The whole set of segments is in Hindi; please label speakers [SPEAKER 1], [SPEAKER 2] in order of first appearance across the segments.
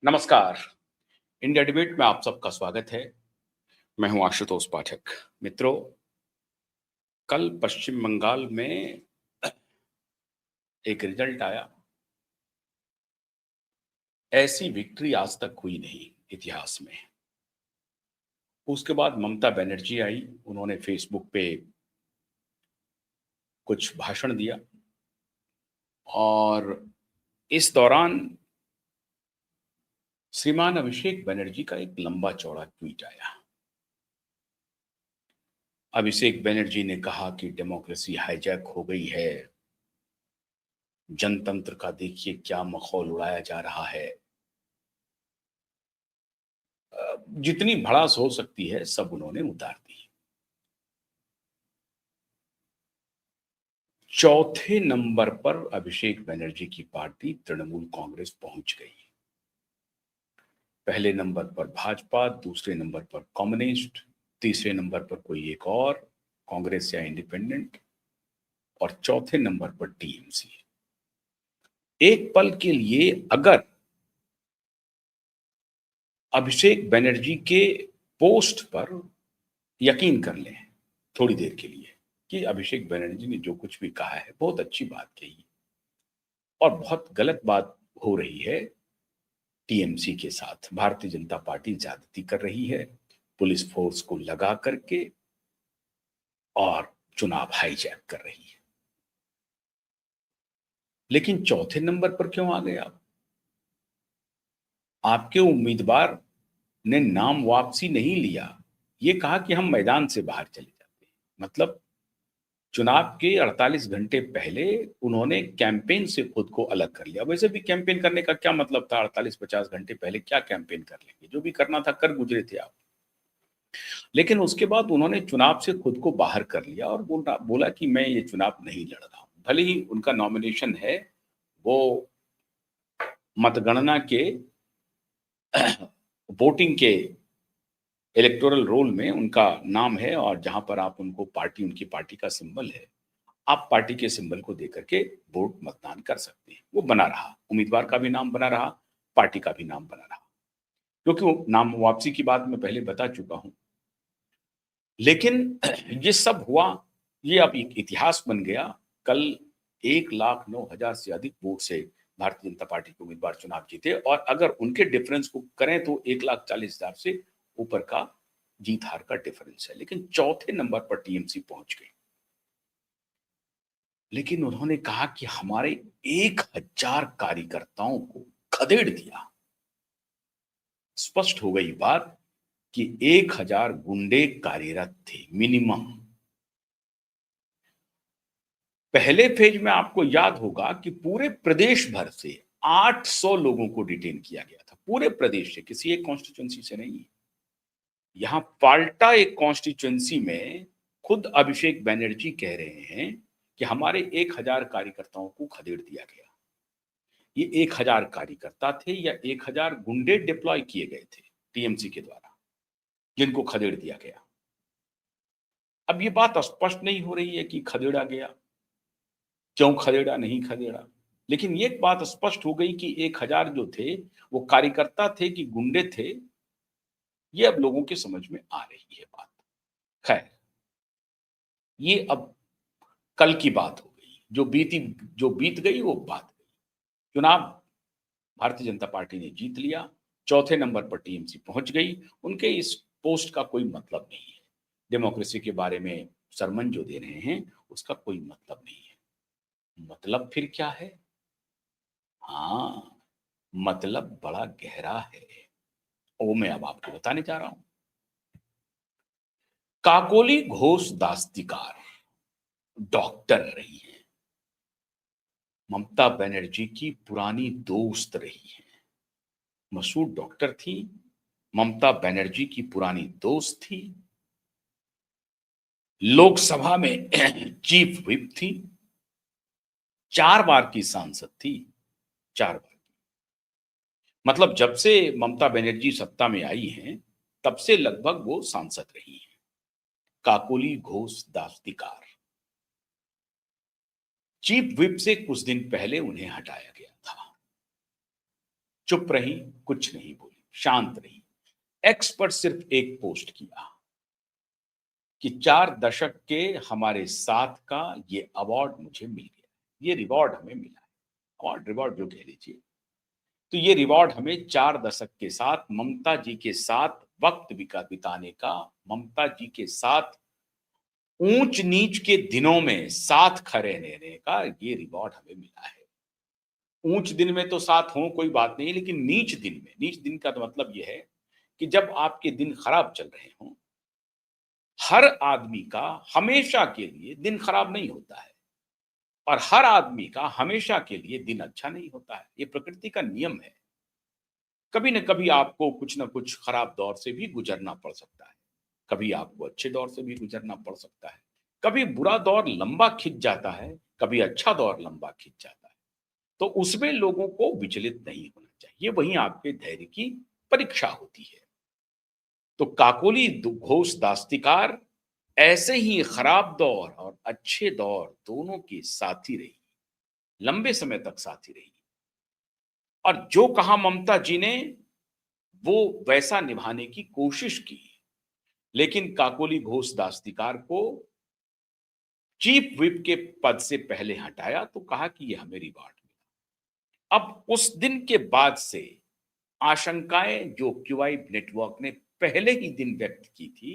[SPEAKER 1] नमस्कार। इंडिया डिबेट में आप सबका स्वागत है। मैं हूं आशुतोष पाठक। मित्रों, कल पश्चिम बंगाल में एक रिजल्ट आया। ऐसी विक्ट्री आज तक हुई नहीं इतिहास में। उसके बाद ममता बनर्जी आई, उन्होंने फेसबुक पे कुछ भाषण दिया और इस दौरान श्रीमान अभिषेक बनर्जी का एक लंबा चौड़ा ट्वीट आया। अभिषेक बनर्जी ने कहा कि डेमोक्रेसी हाईजैक हो गई है, जनतंत्र का देखिए क्या मखौल उड़ाया जा रहा है। जितनी भड़ास हो सकती है सब उन्होंने उतार दी। चौथे नंबर पर अभिषेक बनर्जी की पार्टी तृणमूल कांग्रेस पहुंच गई। पहले नंबर पर भाजपा, दूसरे नंबर पर कम्युनिस्ट, तीसरे नंबर पर कोई एक और कांग्रेस या इंडिपेंडेंट और चौथे नंबर पर टीएमसी। एक पल के लिए अगर अभिषेक बनर्जी के पोस्ट पर यकीन कर लें थोड़ी देर के लिए कि अभिषेक बनर्जी ने जो कुछ भी कहा है बहुत अच्छी बात कही और बहुत गलत बात हो रही है। टीएमसी के साथ भारतीय जनता पार्टी ज्यादती कर रही है, पुलिस फोर्स को लगा करके और चुनाव हाईजैक कर रही है। लेकिन चौथे नंबर पर क्यों आ गए आप? आपके उम्मीदवार ने नाम वापसी नहीं लिया, ये कहा कि हम मैदान से बाहर चले जाते हैं। मतलब चुनाव के 48 घंटे पहले उन्होंने कैंपेन से खुद को अलग कर लिया। वैसे भी कैंपेन करने का क्या मतलब था? 48-50 घंटे पहले क्या कैंपेन कर लेंगे? जो भी करना था कर गुजरे थे आप। लेकिन उसके बाद उन्होंने चुनाव से खुद को बाहर कर लिया और बोला कि मैं ये चुनाव नहीं लड़ रहा हूं। भले ही उनका नॉमिनेशन है, वो मतगणना के वोटिंग के इलेक्टोरल रोल में उनका नाम है और जहां पर आप उनको पार्टी, उनकी पार्टी का सिंबल है, आप पार्टी के सिंबल को देकर के वोट मतदान कर सकते हैं। वो बना रहा, उम्मीदवार का भी नाम बना रहा, पार्टी का भी नाम बना रहा, क्योंकि वो नाम वापसी की बात मैं पहले बता चुका हूं। लेकिन ये सब हुआ, ये अब एक इतिहास बन गया। कल 1,09,000 से अधिक वोट से भारतीय जनता पार्टी के उम्मीदवार चुनाव जीते और अगर उनके डिफरेंस को करें तो 1,40,000 से ऊपर का जीत हार का डिफरेंस है। लेकिन चौथे नंबर पर टीएमसी पहुंच गई। लेकिन उन्होंने कहा कि हमारे 1,000 कार्यकर्ताओं को खदेड़ दिया। स्पष्ट हो गई बात कि 1,000 गुंडे कार्यरत थे मिनिमम। पहले फेज में आपको याद होगा कि पूरे प्रदेश भर से 800 लोगों को डिटेन किया गया था, पूरे प्रदेश से, किसी एक कॉन्स्टिट्यूंसी से नहीं। यहां पाल्टा एक कॉन्स्टिट्यूंसी में खुद अभिषेक बनर्जी कह रहे हैं कि हमारे 1,000 कार्यकर्ताओं को खदेड़ दिया गया। ये 1,000 कार्यकर्ता थे या 1,000 गुंडे डिप्लॉय किए गए थे टीएमसी के द्वारा, जिनको खदेड़ दिया गया? अब ये बात स्पष्ट नहीं हो रही है कि खदेड़ा गया, क्यों खदेड़ा, नहीं खदेड़ा। लेकिन ये बात स्पष्ट हो गई कि 1,000 जो थे वो कार्यकर्ता थे कि गुंडे थे, ये अब लोगों के समझ में आ रही है बात। खैर, ये अब कल की बात हो गई। जो बीत गई वो बात गई। चुनाव भारतीय जनता पार्टी ने जीत लिया, चौथे नंबर पर टीएमसी पहुंच गई। उनके इस पोस्ट का कोई मतलब नहीं है। डेमोक्रेसी के बारे में सरमन जो दे रहे हैं उसका कोई मतलब नहीं है। मतलब फिर क्या है? हाँ, मतलब बड़ा गहरा है। वो मैं अब आपको बताने जा रहा हूं। काकोली घोष दास्तिकार डॉक्टर रही है, ममता बनर्जी की पुरानी दोस्त रही है। मशहूर डॉक्टर थी, ममता बनर्जी की पुरानी दोस्त थी, लोकसभा में चीफ व्हिप थी, 4 बार की सांसद थी, 4 बार। मतलब जब से ममता बनर्जी सत्ता में आई हैं तब से लगभग वो सांसद रही हैं। काकोली घोष दास्तिकार। चीफ व्हिप से कुछ दिन पहले उन्हें हटाया गया था। चुप रही, कुछ नहीं बोली, शांत रही। एक्स पर सिर्फ एक पोस्ट किया कि 4 दशक के हमारे साथ का ये अवार्ड मुझे मिल गया, ये रिवॉर्ड हमें मिला है, अवार्ड रिवॉर्ड जो कह लीजिए। तो ये रिवॉर्ड हमें 4 दशक के साथ ममता जी के साथ वक्त बिताने का, ममता जी के साथ ऊंच नीच के दिनों में साथ खड़े रहने का ये रिवॉर्ड हमें मिला है। ऊंच दिन में तो साथ हो कोई बात नहीं, लेकिन नीच दिन में, नीच दिन का तो मतलब ये है कि जब आपके दिन खराब चल रहे हों, हर आदमी का हमेशा के लिए दिन खराब नहीं होता है और हर आदमी का हमेशा के लिए दिन अच्छा नहीं होता है। ये प्रकृति का नियम है। कभी न कभी आपको कुछ न कुछ खराब दौर से भी गुजरना पड़ सकता है। कभी आपको अच्छे दौर से भी गुजरना पड़ सकता है। कभी बुरा दौर लंबा खिंच जाता है, कभी अच्छा दौर लंबा खिंच जाता है। तो उसमें लोगों को विचलित नहीं होना चाहिए, वहीं आपके धैर्य की परीक्षा होती है। तो काकोली घोष दास्तिकार ऐसे ही खराब दौर और अच्छे दौर दोनों के साथी रही, लंबे समय तक साथी रही। और जो कहा ममता जी ने वो वैसा निभाने की कोशिश की, लेकिन काकोली घोष दास्तिकार को चीफ व्हिप के पद से पहले हटाया तो कहा कि ये हमें रिवॉर्ड मिला। अब उस दिन के बाद से आशंकाएं जो क्यूआई नेटवर्क ने पहले ही दिन व्यक्त की थी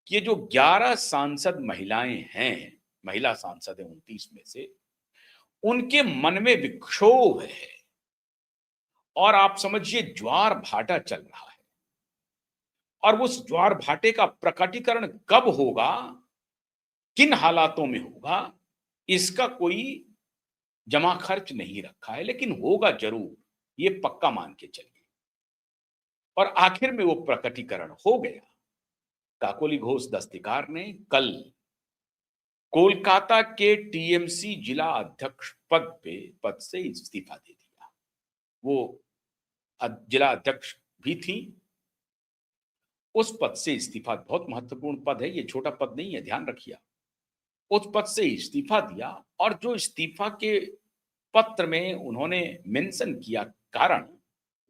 [SPEAKER 1] कि ये जो 11 सांसद महिलाएं हैं, महिला सांसद है 29 में से, उनके मन में विक्षोभ है और आप समझिए ज्वार भाटा चल रहा है। और उस ज्वार भाटे का प्रकटीकरण कब होगा, किन हालातों में होगा, इसका कोई जमा खर्च नहीं रखा है, लेकिन होगा जरूर, ये पक्का मान के चलिए। और आखिर में वो प्रकटीकरण हो गया। काकोली घोष दस्तिकार ने कल कोलकाता के टीएमसी जिला अध्यक्ष पद से इस्तीफा दे दिया। वो जिला अध्यक्ष भी थी, उस पद से इस्तीफा, बहुत महत्वपूर्ण पद है, ये छोटा पद नहीं है, ध्यान रखिए। उस पद से इस्तीफा दिया और जो इस्तीफा के पत्र में उन्होंने मेंशन किया कारण,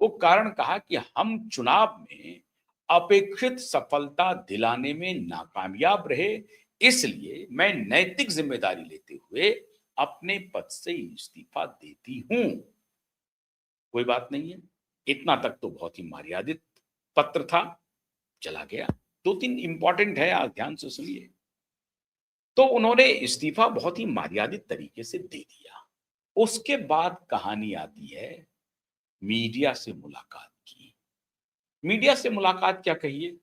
[SPEAKER 1] वो कारण कहा कि हम चुनाव में अपेक्षित सफलता दिलाने में नाकामयाब रहे, इसलिए मैं नैतिक जिम्मेदारी लेते हुए अपने पद से इस्तीफा देती हूं। कोई बात नहीं है, इतना तक तो बहुत ही मर्यादित पत्र था, चला गया। 2-3 इंपॉर्टेंट है, आप ध्यान से सुनिए। तो उन्होंने इस्तीफा बहुत ही मर्यादित तरीके से दे दिया। उसके बाद कहानी आती है मीडिया से मुलाकात की। मीडिया से मुलाकात क्या कहिए,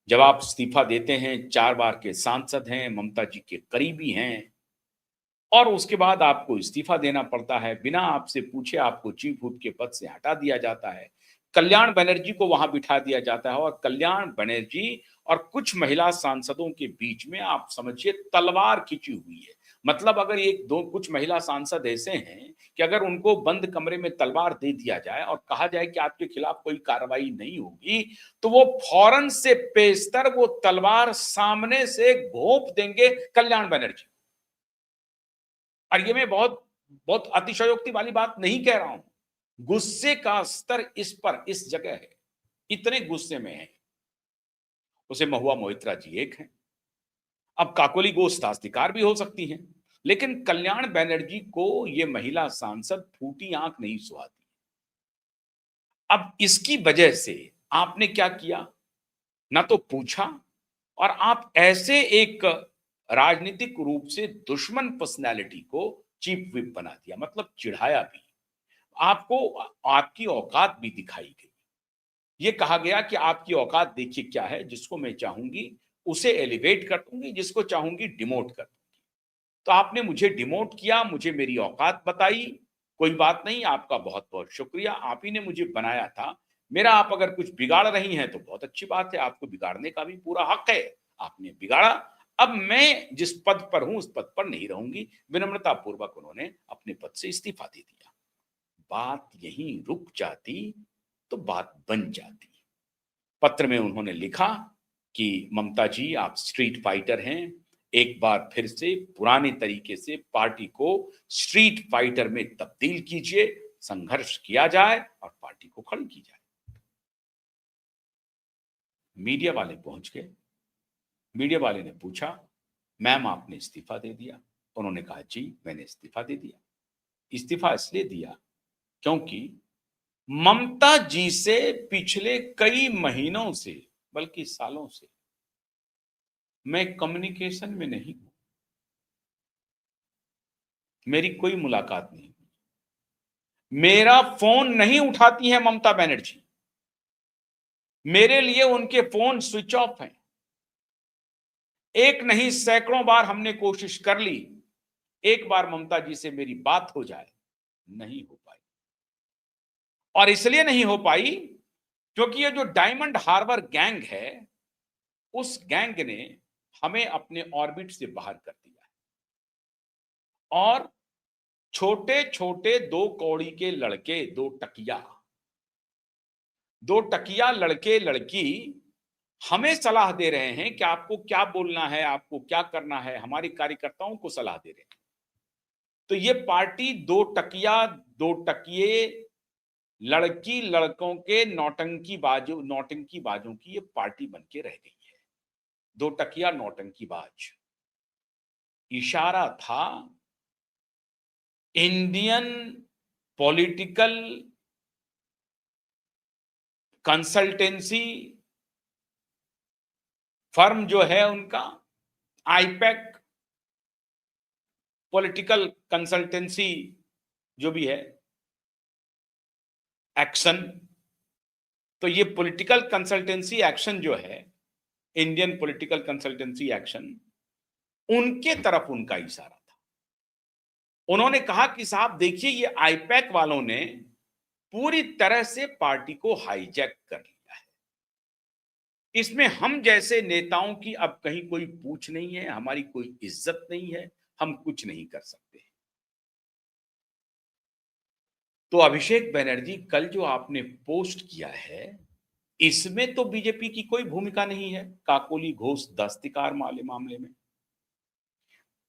[SPEAKER 1] जब आप इस्तीफा देते हैं, 4 बार के सांसद हैं, ममता जी के करीबी हैं और उसके बाद आपको इस्तीफा देना पड़ता है, बिना आपसे पूछे आपको चीफ व्हिप के पद से हटा दिया जाता है। कल्याण बनर्जी को वहां बिठा दिया जाता है और कल्याण बनर्जी और कुछ महिला सांसदों के बीच में आप समझिए तलवार खिंची हुई है। मतलब अगर एक दो कुछ महिला सांसद ऐसे हैं कि अगर उनको बंद कमरे में तलवार दे दिया जाए और कहा जाए कि आपके खिलाफ कोई कार्रवाई नहीं होगी, तो वो फौरन से पेशतर वो तलवार सामने से घोंप देंगे कल्याण बनर्जी। और ये मैं बहुत बहुत अतिशयोक्ति वाली बात नहीं कह रहा हूं। गुस्से का स्तर इस पर इस जगह है, इतने गुस्से में है। उसे महुआ मोइत्रा जी एक हैं। अब काकोली घोष दास्तिकार भी हो सकती हैं, लेकिन कल्याण बनर्जी को ये महिला सांसद फूटी आंख नहीं सुहाती। अब इसकी वजह से आपने क्या किया, ना तो पूछा, और आप ऐसे एक राजनीतिक रूप से दुश्मन पर्सनैलिटी को चीफ व्हिप बना दिया, मतलब चिढ़ाया भी। आपको आपकी औकात भी दिखाई गई। ये कहा गया कि आपकी औकात देखिए क्या है, जिसको मैं चाहूंगी उसे एलिवेट कर दूंगी, जिसको चाहूंगी डिमोट कर दूंगी। तो आपने मुझे डिमोट किया, मुझे मेरी औकात बताई, कोई बात नहीं, आपका बहुत बहुत शुक्रिया, आप ही ने मुझे बनाया था। मेरा आप अगर कुछ बिगाड़ रही हैं तो बहुत अच्छी बात है, आपको बिगाड़ने का भी पूरा हक है, आपने बिगाड़ा। अब मैं जिस पद पर हूं उस पद पर नहीं रहूंगी। विनम्रता पूर्वक उन्होंने अपने पद से इस्तीफा दे दिया। बात यहीं रुक जाती तो बात बन जाती। पत्र में उन्होंने लिखा कि ममता जी आप स्ट्रीट फाइटर हैं, एक बार फिर से पुराने तरीके से पार्टी को स्ट्रीट फाइटर में तब्दील कीजिए, संघर्ष किया जाए और पार्टी को खड़ी की जाए। मीडिया वाले पहुंच गए। मीडिया वाले ने पूछा, मैम आपने इस्तीफा दे दिया? उन्होंने कहा जी मैंने इस्तीफा दे दिया। इस्तीफा इसलिए दिया क्योंकि ममता जी से पिछले कई महीनों से, बल्कि सालों से मैं कम्युनिकेशन में नहीं हूं, मेरी कोई मुलाकात नहीं, मेरा फोन नहीं उठाती है ममता बनर्जी, मेरे लिए उनके फोन स्विच ऑफ हैं। एक नहीं सैकड़ों बार हमने कोशिश कर ली, एक बार ममता जी से मेरी बात हो जाए, नहीं हो पाई। और इसलिए नहीं हो पाई क्योंकि ये जो डायमंड हार्बर गैंग है, उस गैंग ने हमें अपने ऑर्बिट से बाहर कर दिया है। और छोटे छोटे दो कौड़ी के लड़के, दो टकिया लड़के लड़की हमें सलाह दे रहे हैं कि आपको क्या बोलना है, आपको क्या करना है, हमारे कार्यकर्ताओं को सलाह दे रहे हैं। तो ये पार्टी दो टकिए लड़की लड़कों के नौटंकी बाजों की ये पार्टी बन के रह गई है। दो टकिया नौटंकी बाज। इशारा था इंडियन पॉलिटिकल कंसल्टेंसी फर्म जो है उनका, आईपैक पॉलिटिकल कंसल्टेंसी जो भी है, एक्शन। तो ये पॉलिटिकल कंसल्टेंसी एक्शन जो है, इंडियन पॉलिटिकल कंसल्टेंसी एक्शन, उनके तरफ उनका इशारा था। उन्होंने कहा कि साहब देखिए, ये आईपैक वालों ने पूरी तरह से पार्टी को हाईजैक कर लिया है, इसमें हम जैसे नेताओं की अब कहीं कोई पूछ नहीं है, हमारी कोई इज्जत नहीं है, हम कुछ नहीं कर सकते। तो अभिषेक बनर्जी, कल जो आपने पोस्ट किया है, इसमें तो बीजेपी की कोई भूमिका नहीं है काकोली घोष दस्तिकार मामले में।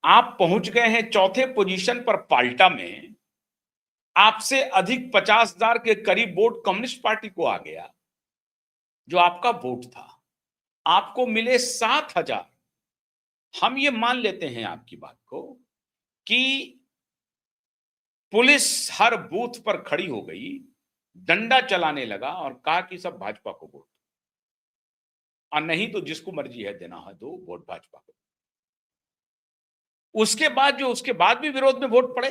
[SPEAKER 1] आप पहुंच गए हैं चौथे पोजीशन पर पाल्टा में, आपसे अधिक 50,000 के करीब वोट कम्युनिस्ट पार्टी को आ गया, जो आपका वोट था। आपको मिले 7,000। हम ये मान लेते हैं आपकी बात को कि पुलिस हर बूथ पर खड़ी हो गई, डंडा चलाने लगा और कहा कि सब भाजपा को वोट, और नहीं तो जिसको मर्जी है देना है दो वोट भाजपा को। उसके बाद भी विरोध में वोट पड़े,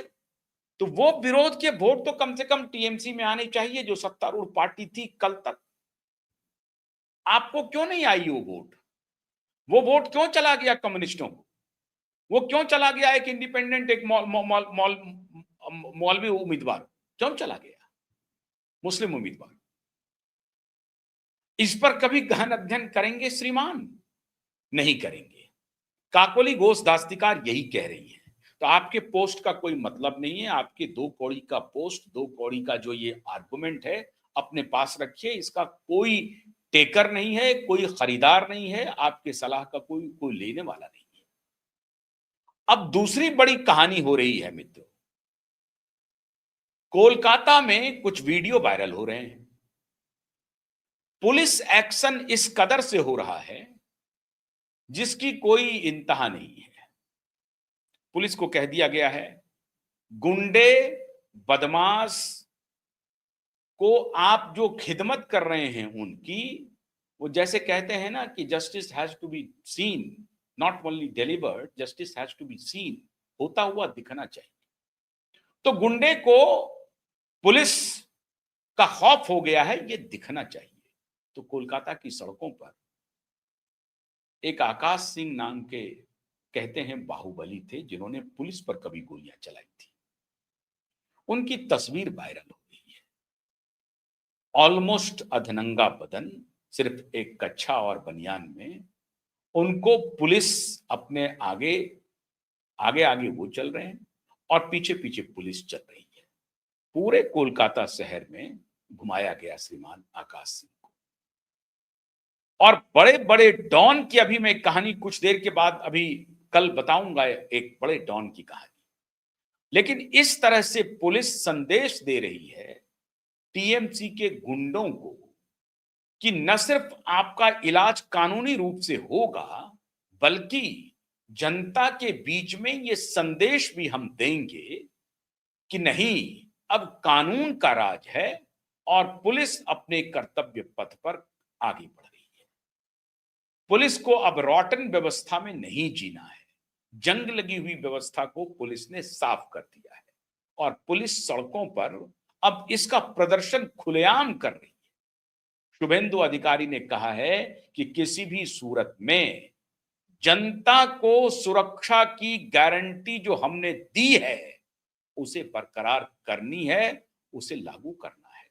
[SPEAKER 1] तो वो विरोध के वोट तो कम से कम टीएमसी में आने चाहिए, जो सत्तारूढ़ पार्टी थी कल तक। आपको क्यों नहीं आई वो वोट? वो वोट क्यों चला गया कम्युनिस्टों को? वो क्यों चला गया एक इंडिपेंडेंट, एक मौलवी उम्मीदवार? क्यों चला गया मुस्लिम उम्मीदवार? इस पर कभी गहन अध्ययन करेंगे श्रीमान? नहीं करेंगे। काकोली घोष दास्तिकार यही कह रही है। तो आपके पोस्ट का कोई मतलब नहीं है। आपके दो कौड़ी का पोस्ट, दो कौड़ी का जो ये आर्गुमेंट है, अपने पास रखिए। इसका कोई टेकर नहीं है, कोई खरीदार नहीं है, आपके सलाह का कोई लेने वाला नहीं है। अब दूसरी बड़ी कहानी हो रही है मित्रों, कोलकाता में कुछ वीडियो वायरल हो रहे हैं। पुलिस एक्शन इस कदर से हो रहा है जिसकी कोई इंतहा नहीं है। पुलिस को कह दिया गया है, गुंडे बदमाश को आप जो खिदमत कर रहे हैं उनकी, वो जैसे कहते हैं ना कि justice has to be seen, not only delivered, justice has to be seen, होता हुआ दिखना चाहिए। तो गुंडे को पुलिस का खौफ हो गया है, ये दिखना चाहिए। तो कोलकाता की सड़कों पर एक आकाश सिंह नाम के, कहते हैं बाहुबली थे, जिन्होंने पुलिस पर कभी गोलियां चलाई थी, उनकी तस्वीर वायरल हो गई है। ऑलमोस्ट अधनंगा बदन, सिर्फ एक कच्छा और बनियान में, उनको पुलिस अपने आगे आगे आगे वो चल रहे हैं और पीछे पीछे पुलिस चल रही है। पूरे कोलकाता शहर में घुमाया गया श्रीमान आकाश सिंह को। और बड़े बड़े डॉन की अभी मैं कहानी कुछ देर के बाद, अभी कल बताऊंगा, एक बड़े डॉन की कहानी। लेकिन इस तरह से पुलिस संदेश दे रही है टीएमसी के गुंडों को कि न सिर्फ आपका इलाज कानूनी रूप से होगा, बल्कि जनता के बीच में ये संदेश भी हम देंगे कि नहीं, अब कानून का राज है और पुलिस अपने कर्तव्य पथ पर आगे बढ़ रही है। पुलिस को अब रॉटन व्यवस्था में नहीं जीना है। जंग लगी हुई व्यवस्था को पुलिस ने साफ कर दिया है और पुलिस सड़कों पर अब इसका प्रदर्शन खुलेआम कर रही है। शुभेंदु अधिकारी ने कहा है कि किसी भी सूरत में जनता को सुरक्षा की गारंटी जो हमने दी है उसे बरकरार करनी है, उसे लागू करना है।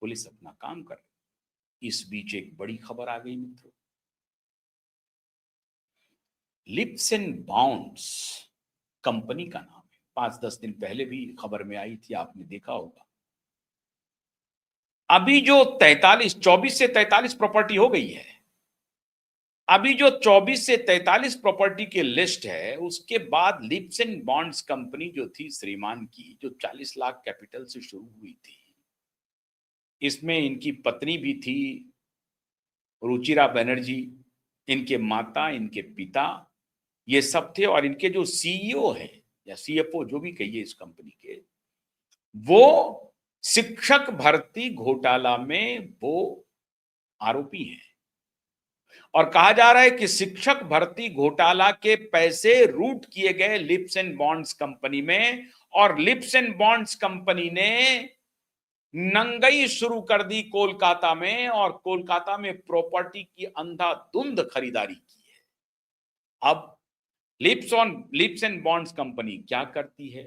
[SPEAKER 1] पुलिस अपना काम कर रही है। इस बीच एक बड़ी खबर आ गई मित्रों। लिप्स एंड बाउंड्स कंपनी का नाम है। 5-10 दिन पहले भी खबर में आई थी, आपने देखा होगा। अभी जो 24 से 43 प्रॉपर्टी हो गई है, अभी जो 24 से 43 प्रॉपर्टी की लिस्ट है, उसके बाद लिप्स एंड बॉन्ड्स कंपनी जो थी श्रीमान की, जो 40 लाख कैपिटल से शुरू हुई थी, इसमें इनकी पत्नी भी थी रुचिरा बनर्जी, इनके माता, इनके पिता, ये सब थे। और इनके जो सीईओ हैं या सीएफओ जो भी कहिए इस कंपनी के, वो शिक्षक भर्ती घोटाला में वो आरोपी हैं। और कहा जा रहा है कि शिक्षक भर्ती घोटाला के पैसे रूट किए गए लिप्स एंड बॉन्ड्स कंपनी में, और लिप्स एंड बॉन्ड्स कंपनी ने नंगई शुरू कर दी कोलकाता में, और कोलकाता में प्रॉपर्टी की अंधाधुंध खरीदारी की है। अब लिप्स एंड बॉन्ड्स कंपनी क्या करती है?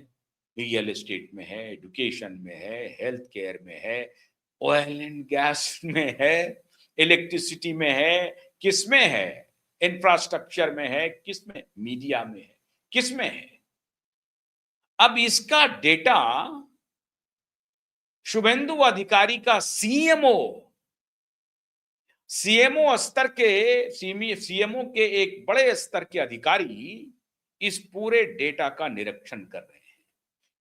[SPEAKER 1] रियल एस्टेट में है, एजुकेशन में है, हेल्थ केयर में है, ऑयल एंड गैस में है, इलेक्ट्रिसिटी में है, किसमें है? इंफ्रास्ट्रक्चर में है, किसमें? मीडिया में है, किसमें है? अब इसका डेटा शुभेंदु अधिकारी का सीएमओ स्तर के सीएमओ के एक बड़े स्तर के अधिकारी इस पूरे डेटा का निरीक्षण कर रहे हैं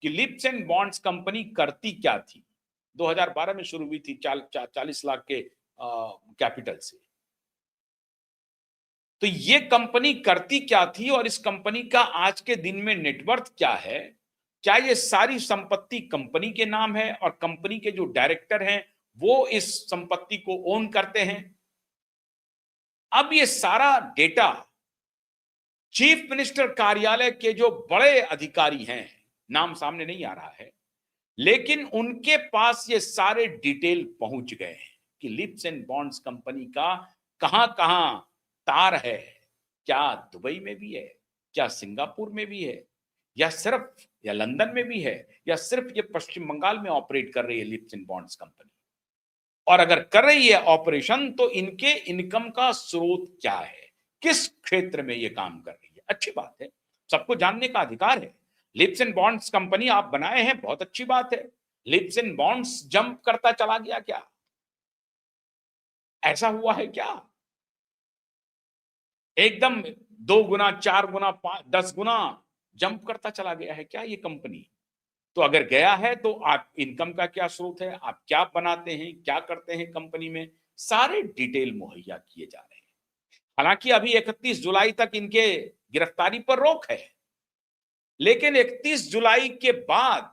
[SPEAKER 1] कि लिप्स एंड बॉन्ड्स कंपनी करती क्या थी। 2012 में शुरू हुई थी 40 लाख के कैपिटल से। तो ये कंपनी करती क्या थी और इस कंपनी का आज के दिन में नेटवर्थ क्या है? क्या ये सारी संपत्ति कंपनी के नाम है और कंपनी के जो डायरेक्टर हैं वो इस संपत्ति को ओन करते हैं? अब ये सारा डेटा चीफ मिनिस्टर कार्यालय के जो बड़े अधिकारी हैं, नाम सामने नहीं आ रहा है, लेकिन उनके पास ये सारे डिटेल पहुंच गए हैं कि लिप्स एंड बॉन्ड्स कंपनी का कहां कहां तार है। क्या दुबई में भी है, क्या सिंगापुर में भी है, या लंदन में भी है, या सिर्फ ये पश्चिम बंगाल में ऑपरेट कर रही है लिप्स एंड बॉन्ड्स कंपनी? और अगर कर रही है ऑपरेशन तो इनके इनकम का स्रोत क्या है, किस क्षेत्र में ये काम कर रही है? अच्छी बात है, सबको जानने का अधिकार है। लिप्स एंड बॉन्ड्स कंपनी आप बनाए हैं, बहुत अच्छी बात है। लिप्स एंड बॉन्ड्स जंप करता चला गया क्या? ऐसा हुआ है क्या? एकदम 2 गुना, 4 गुना, 10 गुना जंप करता चला गया है क्या ये कंपनी? तो अगर गया है तो आप इनकम का क्या स्रोत है, आप क्या बनाते हैं, क्या करते हैं कंपनी में, सारे डिटेल मुहैया किए जा रहे हैं। हालांकि अभी 31 जुलाई तक इनके गिरफ्तारी पर रोक है, लेकिन 31 जुलाई के बाद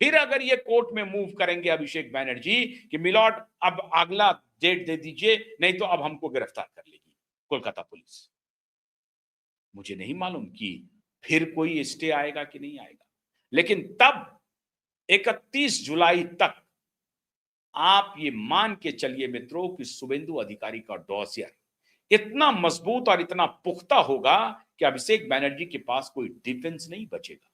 [SPEAKER 1] फिर अगर ये कोर्ट में मूव करेंगे अभिषेक बैनर्जी कि मिलॉर्ड अब अगला डेट दे दीजिए, नहीं तो अब हमको गिरफ्तार कर लेगी कोलकाता पुलिस। मुझे नहीं मालूम कि फिर कोई स्टे आएगा कि नहीं आएगा, लेकिन तब 31 जुलाई तक आप ये मान के चलिए मित्रों कि शुभेंदु अधिकारी का डॉसियर इतना मजबूत और इतना पुख्ता होगा कि अभिषेक बैनर्जी के पास कोई डिफेंस नहीं बचेगा।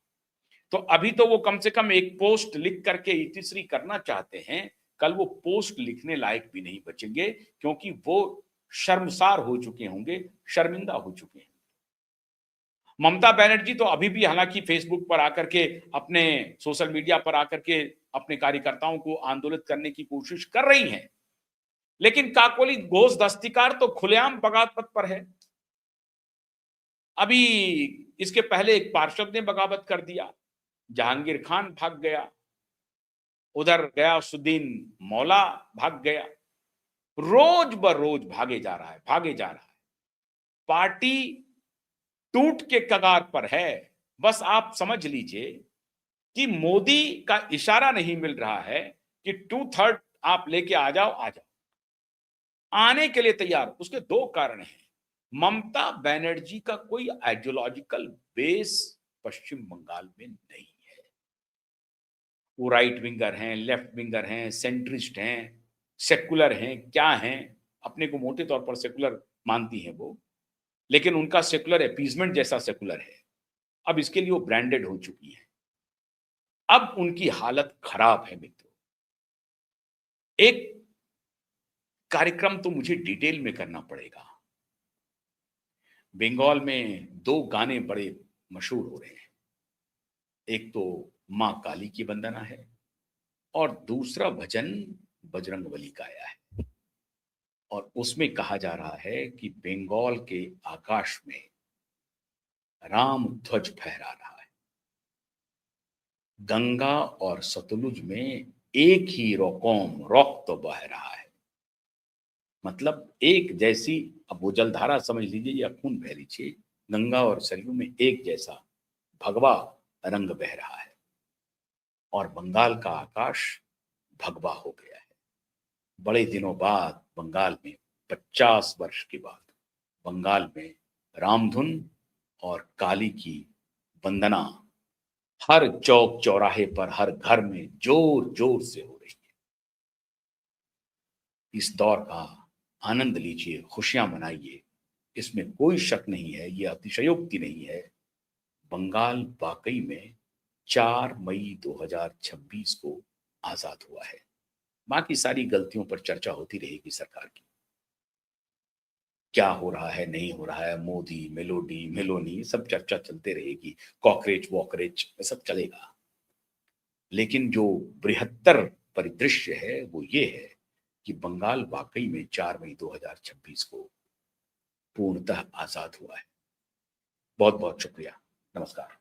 [SPEAKER 1] तो अभी तो वो कम से कम एक पोस्ट लिख करके इतिश्री करना चाहते हैं, कल वो पोस्ट लिखने लायक भी नहीं बचेंगे, क्योंकि वो शर्मसार हो चुके होंगे, शर्मिंदा हो चुके हैं। ममता बनर्जी तो अभी भी हालांकि फेसबुक पर आकर के, अपने सोशल मीडिया पर आकर के अपने कार्यकर्ताओं को आंदोलित करने की कोशिश कर रही हैं, लेकिन काकोली घोष दस्तिकार तो खुलेआम बगावत पर है। अभी इसके पहले एक पार्षद ने बगावत कर दिया, जहांगीर खान भाग गया, उधर गयासुद्दीन मौला भाग गया। रोज बरोज भागे जा रहा है, भागे जा रहा है। पार्टी टूट के कगार पर है। बस आप समझ लीजिए कि मोदी का इशारा नहीं मिल रहा है कि 2/3 आप लेके आ जाओ, आ जाओ। आने के लिए तैयार। उसके दो कारण हैं। ममता बनर्जी का कोई आइडियोलॉजिकल बेस पश्चिम बंगाल में नहीं है। वो राइट विंगर हैं, लेफ्ट विंगर हैं, सेंट्रिस्ट हैं, सेकुलर हैं, क्या हैं, अपने को मोटे तौर पर सेकुलर मानती हैं वो, लेकिन उनका सेकुलर अपीजमेंट जैसा सेकुलर है। अब इसके लिए वो ब्रांडेड हो चुकी है। अब उनकी हालत खराब है मित्रों। एक कार्यक्रम तो मुझे डिटेल में करना पड़ेगा। बंगाल में दो गाने बड़े मशहूर हो रहे हैं। एक तो मां काली की वंदना है और दूसरा भजन बजरंगबली का आया है। और उसमें कहा जा रहा है कि बंगाल के आकाश में राम ध्वज फहरा रहा है। गंगा और सतलुज में एक ही रक्त बह रहा है। मतलब एक जैसी, अब वो जलधारा समझ लीजिए या खून बह लीजिए, गंगा और सरयू में एक जैसा भगवा रंग बह रहा है। और बंगाल का आकाश भगवा हो गया है। बड़े दिनों बाद बंगाल में, 50 वर्ष के बाद बंगाल में रामधुन और काली की वंदना हर चौक चौराहे पर, हर घर में जोर जोर से हो रही है। इस दौर का आनंद लीजिए, खुशियां मनाइए, इसमें कोई शक नहीं है, ये अतिशयोक्ति नहीं है। बंगाल वाकई में 4 मई 2026 को आजाद हुआ है। बाकी सारी गलतियों पर चर्चा होती रहेगी सरकार की, क्या हो रहा है, नहीं हो रहा है, मोदी, मेलोडी, मेलोनी, सब चर्चा चलते रहेगी, कॉकरेच वॉकरेच सब चलेगा। लेकिन जो बृहत्तर परिदृश्य है वो ये है कि बंगाल वाकई में 4 मई 2026 को पूर्णतः आजाद हुआ है। बहुत बहुत शुक्रिया। नमस्कार।